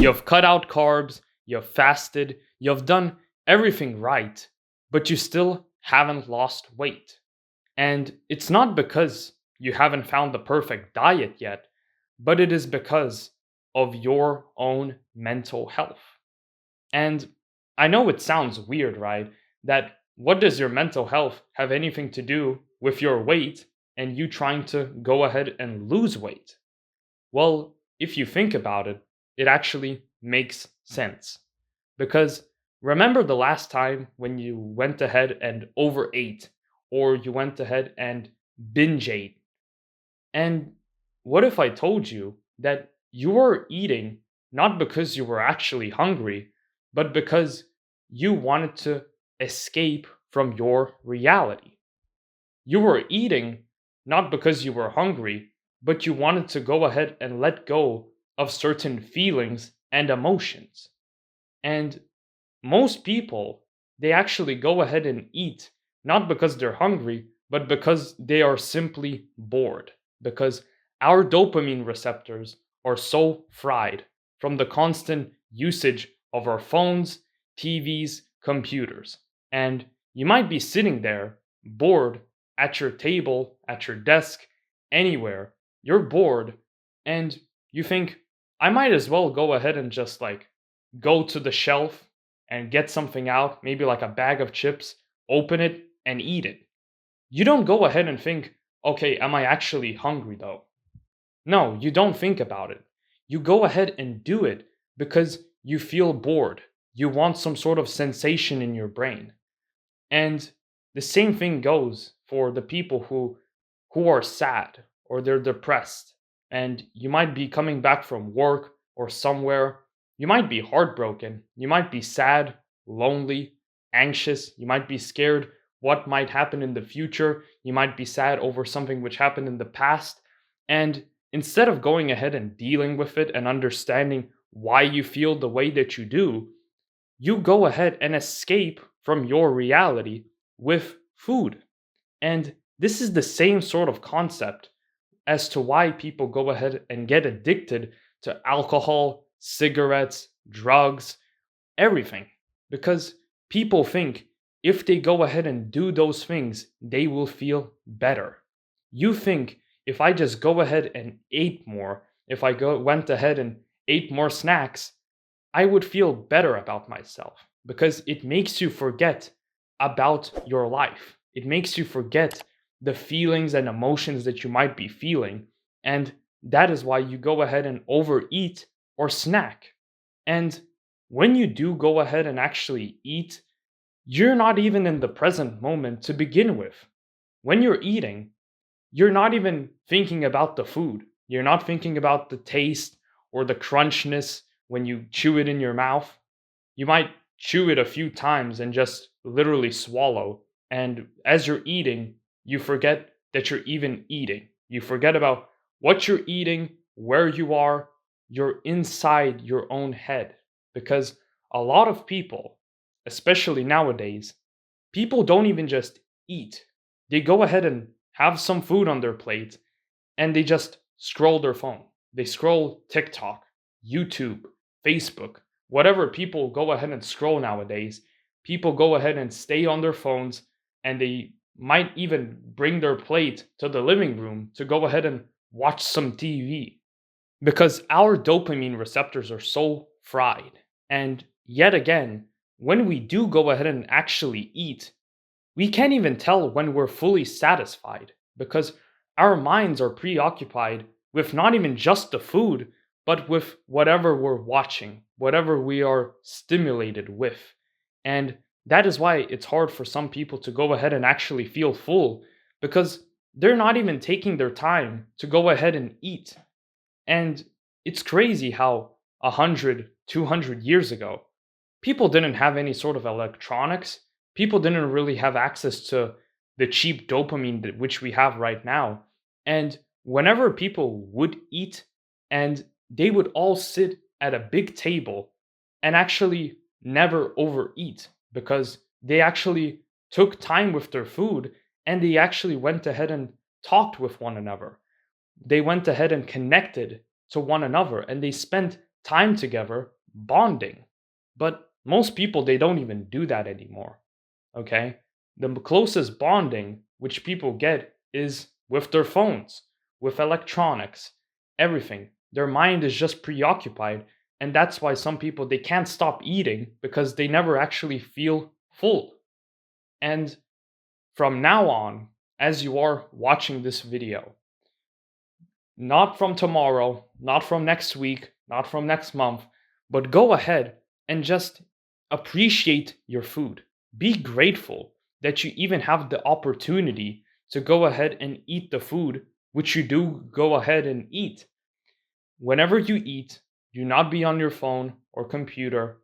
You've cut out carbs, you've fasted, you've done everything right, but you still haven't lost weight. And it's not because you haven't found the perfect diet yet, but it is because of your own mental health. And I know it sounds weird, right? That what does your mental health have anything to do with your weight and you trying to go ahead and lose weight? Well, if you think about it, it actually makes sense. Because remember the last time when you went ahead and overate, or you went ahead and binge ate? And what if I told you that you were eating not because you were actually hungry, but because you wanted to escape from your reality? You were eating not because you were hungry, but you wanted to go ahead and let go of certain feelings and emotions. And most people, they actually go ahead and eat not because they're hungry, but because they are simply bored. Because our dopamine receptors are so fried from the constant usage of our phones, TVs, computers. And you might be sitting there bored at your table, at your desk, anywhere. You're bored and you think, I might as well go ahead and just like go to the shelf and get something out, maybe like a bag of chips, open it and eat it. You don't go ahead and think, okay, am I actually hungry though? No, you don't think about it. You go ahead and do it because you feel bored. You want some sort of sensation in your brain. And the same thing goes for the people who are sad or they're depressed. And you might be coming back from work or somewhere. You might be heartbroken. You might be sad, lonely, anxious. You might be scared what might happen in the future. You might be sad over something which happened in the past. And instead of going ahead and dealing with it and understanding why you feel the way that you do, you go ahead and escape from your reality with food. And this is the same sort of concept as to why people go ahead and get addicted to alcohol, cigarettes, drugs, everything. Because people think if they go ahead and do those things, they will feel better. You think if I just go ahead and ate more, if I went ahead and ate more snacks, I would feel better about myself because it makes you forget about your life. It makes you forget the feelings and emotions that you might be feeling. And that is why you go ahead and overeat or snack. And when you do go ahead and actually eat, you're not even in the present moment to begin with. When you're eating, you're not even thinking about the food. You're not thinking about the taste or the crunchness when you chew it in your mouth. You might chew it a few times and just literally swallow. And as you're eating, you forget that you're even eating. You forget about what you're eating, where you are. You're inside your own head. Because a lot of people, especially nowadays, people don't even just eat. They go ahead and have some food on their plate and they just scroll their phone. They scroll TikTok, YouTube, Facebook, whatever people go ahead and scroll nowadays. People go ahead and stay on their phones and they might even bring their plate to the living room to go ahead and watch some TV because our dopamine receptors are so fried. And yet again, when we do go ahead and actually eat, we can't even tell when we're fully satisfied because our minds are preoccupied with not even just the food, but with whatever we're watching, whatever we are stimulated with. And that is why it's hard for some people to go ahead and actually feel full because they're not even taking their time to go ahead and eat. And it's crazy how 100, 200 years ago, people didn't have any sort of electronics. People didn't really have access to the cheap dopamine which we have right now. And whenever people would eat and they would all sit at a big table and actually never overeat because they actually took time with their food and they actually went ahead and talked with one another. They went ahead and connected to one another and they spent time together, bonding. But most people, they don't even do that anymore. Okay? The closest bonding which people get is with their phones, with electronics, everything. Their mind is just preoccupied, and that's why some people, they can't stop eating because they never actually feel full. And from now on, as you are watching this video, not from tomorrow, not from next week, not from next month, but go ahead and just appreciate your food. Be grateful that you even have the opportunity to go ahead and eat the food which you do go ahead and eat. Whenever you eat, do not be on your phone or computer.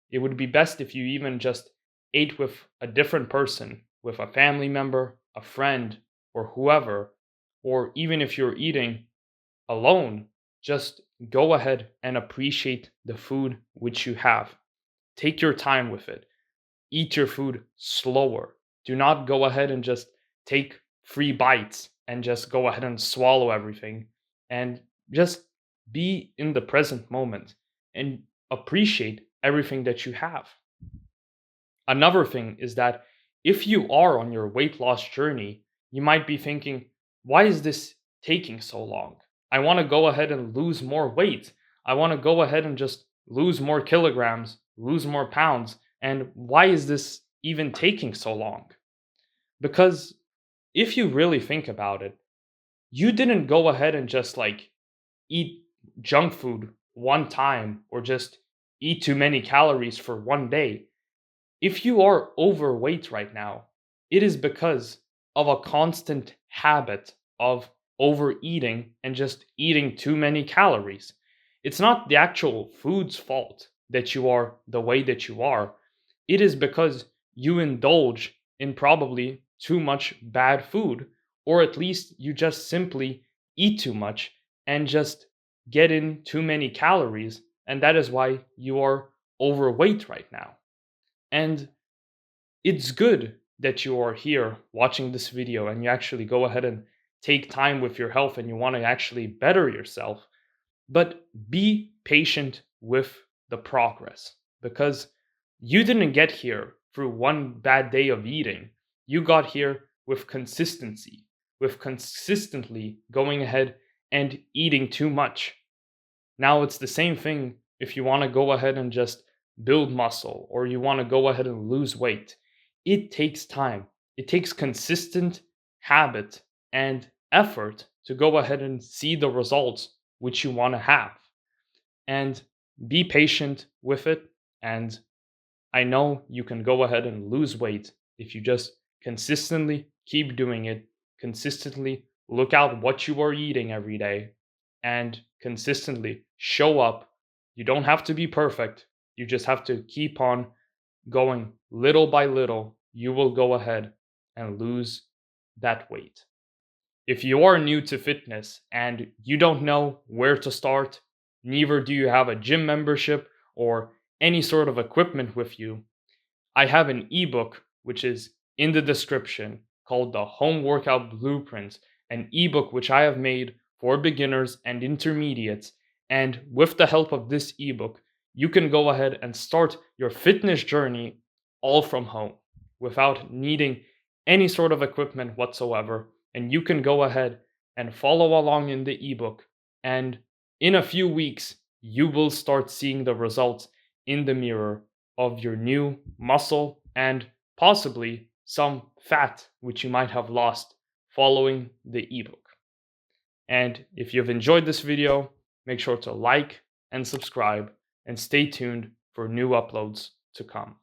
It would be best if you even just ate with a different person, with a family member, a friend, or whoever, or even if you're eating alone, just go ahead and appreciate the food which you have. Take your time with it. Eat your food slower. Do not go ahead and just take 3 bites and just go ahead and swallow everything. And just be in the present moment and appreciate everything that you have. Another thing is that if you are on your weight loss journey, you might be thinking, why is this taking so long? I want to go ahead and lose more weight. I want to go ahead and just lose more kilograms, lose more pounds. And why is this even taking so long? Because if you really think about it, you didn't go ahead and just like eat junk food one time or just eat too many calories for one day. If you are overweight right now, it is because of a constant habit of overeating and just eating too many calories. It's not the actual food's fault that you are the way that you are. It is because you indulge in probably too much bad food, or at least you just simply eat too much and just get in too many calories, and that is why you are overweight right now. And it's good that you are here watching this video and you actually go ahead and take time with your health and you want to actually better yourself. But be patient with the progress because you didn't get here through one bad day of eating. You got here with consistency, with consistently going ahead and eating too much. Now it's the same thing if you want to go ahead and just build muscle or you want to go ahead and lose weight. It takes time. It takes consistent habit and effort to go ahead and see the results which you want to have. And be patient with it. And I know you can go ahead and lose weight if you just consistently keep doing it, consistently look out what you are eating every day, and consistently show up. You don't have to be perfect. You just have to keep on going little by little. You will go ahead and lose that weight. If you are new to fitness and you don't know where to start, neither do you have a gym membership or any sort of equipment with you, I have an ebook which is in the description called the Home Workout Blueprint, an ebook which I have made for beginners and intermediates. And with the help of this ebook, you can go ahead and start your fitness journey all from home without needing any sort of equipment whatsoever. And you can go ahead and follow along in the ebook. And in a few weeks, you will start seeing the results in the mirror of your new muscle and possibly some fat which you might have lost following the ebook. And if you've enjoyed this video, make sure to like and subscribe and stay tuned for new uploads to come.